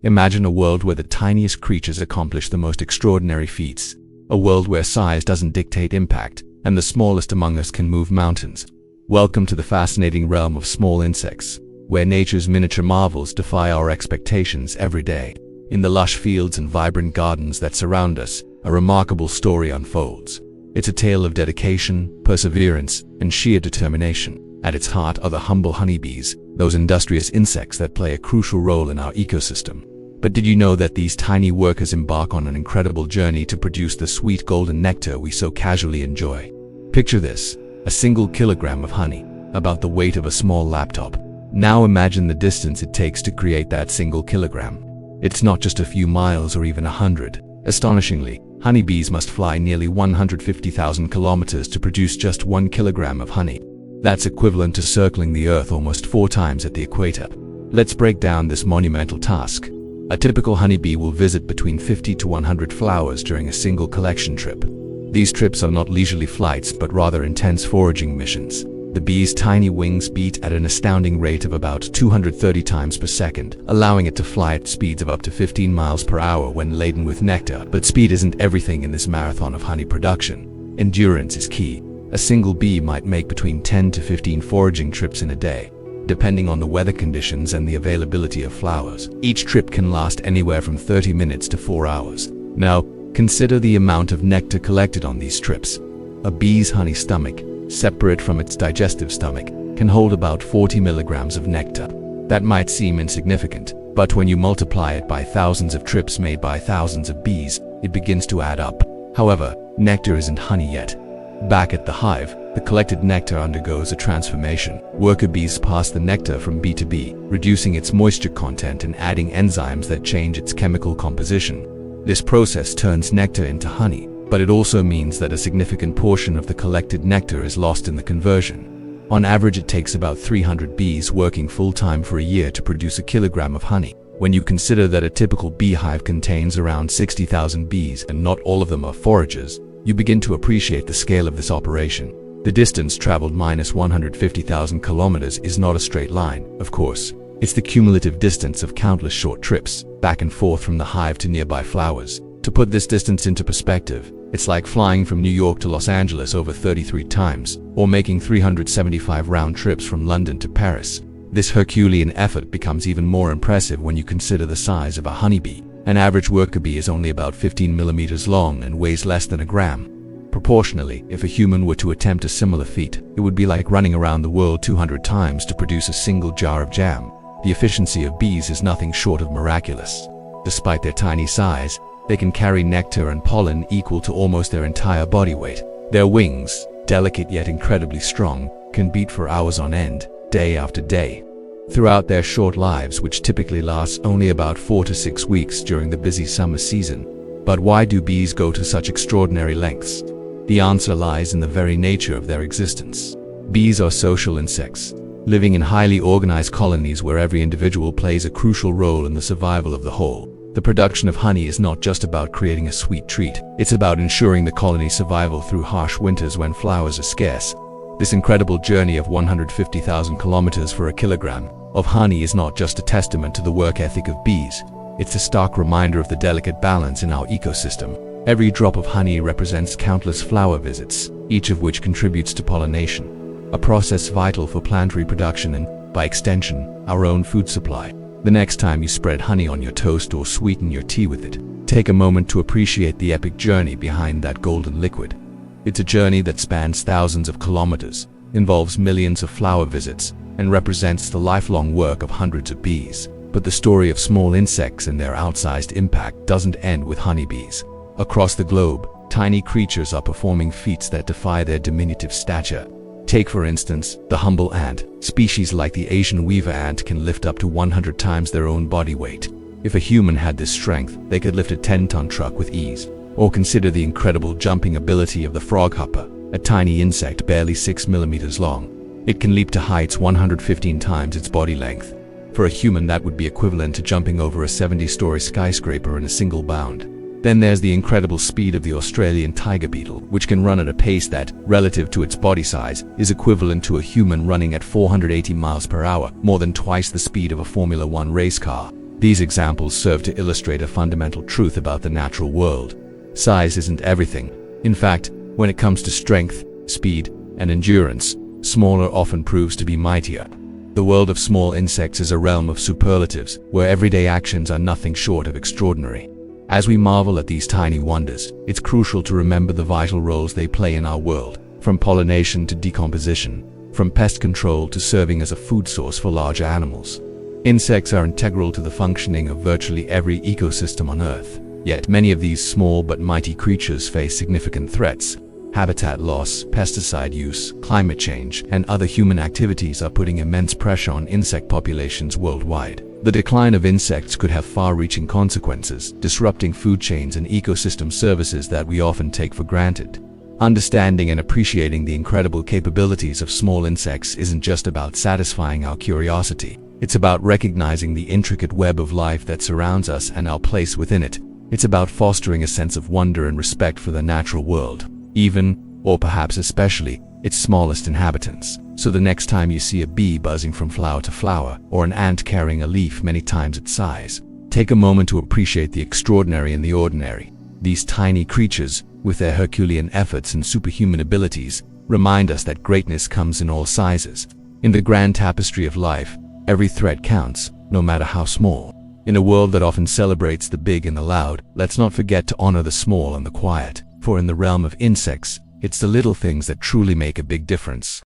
Imagine a world where the tiniest creatures accomplish the most extraordinary feats. A world where size doesn't dictate impact, and the smallest among us can move mountains. Welcome to the fascinating realm of small insects, where nature's miniature marvels defy our expectations every day. In the lush fields and vibrant gardens that surround us, a remarkable story unfolds. It's a tale of dedication, perseverance, and sheer determination. At its heart are the humble honeybees, those industrious insects that play a crucial role in our ecosystem. But did you know that these tiny workers embark on an incredible journey to produce the sweet golden nectar we so casually enjoy? Picture this: a single kilogram of honey, about the weight of a small laptop. Now imagine the distance it takes to create that single kilogram. It's not just a few miles or even 100. Astonishingly, honeybees must fly nearly 150,000 kilometers to produce just 1 kilogram of honey. That's equivalent to circling the Earth almost 4 times at the equator. Let's break down this monumental task. A typical honeybee will visit between 50 to 100 flowers during a single collection trip. These trips are not leisurely flights, but rather intense foraging missions. The bee's tiny wings beat at an astounding rate of about 230 times per second, allowing it to fly at speeds of up to 15 miles per hour when laden with nectar. But speed isn't everything in this marathon of honey production. Endurance is key. A single bee might make between 10 to 15 foraging trips in a day, depending on the weather conditions and the availability of flowers. Each trip can last anywhere from 30 minutes to 4 hours. Now, consider the amount of nectar collected on these trips. A bee's honey stomach, separate from its digestive stomach, can hold about 40 milligrams of nectar. That might seem insignificant, but when you multiply it by thousands of trips made by thousands of bees, it begins to add up. However, nectar isn't honey yet. Back at the hive, the collected nectar undergoes a transformation. Worker bees pass the nectar from bee to bee, reducing its moisture content and adding enzymes that change its chemical composition. This process turns nectar into honey, but it also means that a significant portion of the collected nectar is lost in the conversion. On average, it takes about 300 bees working full-time for a year to produce a kilogram of honey. When you consider that a typical beehive contains around 60,000 bees and not all of them are foragers, you begin to appreciate the scale of this operation. The distance traveled minus 150,000 kilometers is not a straight line, of course. It's the cumulative distance of countless short trips, back and forth from the hive to nearby flowers. To put this distance into perspective, it's like flying from New York to Los Angeles over 33 times, or making 375 round trips from London to Paris. This Herculean effort becomes even more impressive when you consider the size of a honeybee. An average worker bee is only about 15 millimeters long and weighs less than a gram. Proportionally, if a human were to attempt a similar feat, it would be like running around the world 200 times to produce a single jar of jam. The efficiency of bees is nothing short of miraculous. Despite their tiny size, they can carry nectar and pollen equal to almost their entire body weight. Their wings, delicate yet incredibly strong, can beat for hours on end, day after day. Throughout their short lives, which typically lasts only about 4 to 6 weeks during the busy summer season. But why do bees go to such extraordinary lengths? The answer lies in the very nature of their existence. Bees are social insects, living in highly organized colonies where every individual plays a crucial role in the survival of the whole. The production of honey is not just about creating a sweet treat, it's about ensuring the colony's survival through harsh winters when flowers are scarce. This incredible journey of 150,000 kilometers for a kilogram of honey is not just a testament to the work ethic of bees, it's a stark reminder of the delicate balance in our ecosystem. Every drop of honey represents countless flower visits, each of which contributes to pollination, a process vital for plant reproduction and, by extension, our own food supply. The next time you spread honey on your toast or sweeten your tea with it, take a moment to appreciate the epic journey behind that golden liquid. It's a journey that spans thousands of kilometers, involves millions of flower visits, and represents the lifelong work of hundreds of bees. But the story of small insects and their outsized impact doesn't end with honeybees. Across the globe, tiny creatures are performing feats that defy their diminutive stature. Take for instance, the humble ant. Species like the Asian weaver ant can lift up to 100 times their own body weight. If a human had this strength, they could lift a 10-ton truck with ease. Or consider the incredible jumping ability of the froghopper, a tiny insect barely 6 millimeters long. It can leap to heights 115 times its body length. For a human, that would be equivalent to jumping over a 70-story skyscraper in a single bound. Then there's the incredible speed of the Australian tiger beetle, which can run at a pace that, relative to its body size, is equivalent to a human running at 480 miles per hour, more than twice the speed of a Formula One race car. These examples serve to illustrate a fundamental truth about the natural world. Size isn't everything. In fact, when it comes to strength, speed, and endurance, smaller often proves to be mightier. The world of small insects is a realm of superlatives, where everyday actions are nothing short of extraordinary. As we marvel at these tiny wonders, it's crucial to remember the vital roles they play in our world, from pollination to decomposition, from pest control to serving as a food source for larger animals. Insects are integral to the functioning of virtually every ecosystem on Earth. Yet many of these small but mighty creatures face significant threats. Habitat loss, pesticide use, climate change, and other human activities are putting immense pressure on insect populations worldwide. The decline of insects could have far-reaching consequences, disrupting food chains and ecosystem services that we often take for granted. Understanding and appreciating the incredible capabilities of small insects isn't just about satisfying our curiosity. It's about recognizing the intricate web of life that surrounds us and our place within it. It's about fostering a sense of wonder and respect for the natural world, even, or perhaps especially, its smallest inhabitants. So the next time you see a bee buzzing from flower to flower, or an ant carrying a leaf many times its size, take a moment to appreciate the extraordinary in the ordinary. These tiny creatures, with their Herculean efforts and superhuman abilities, remind us that greatness comes in all sizes. In the grand tapestry of life, every thread counts, no matter how small. In a world that often celebrates the big and the loud, let's not forget to honor the small and the quiet. For in the realm of insects, it's the little things that truly make a big difference.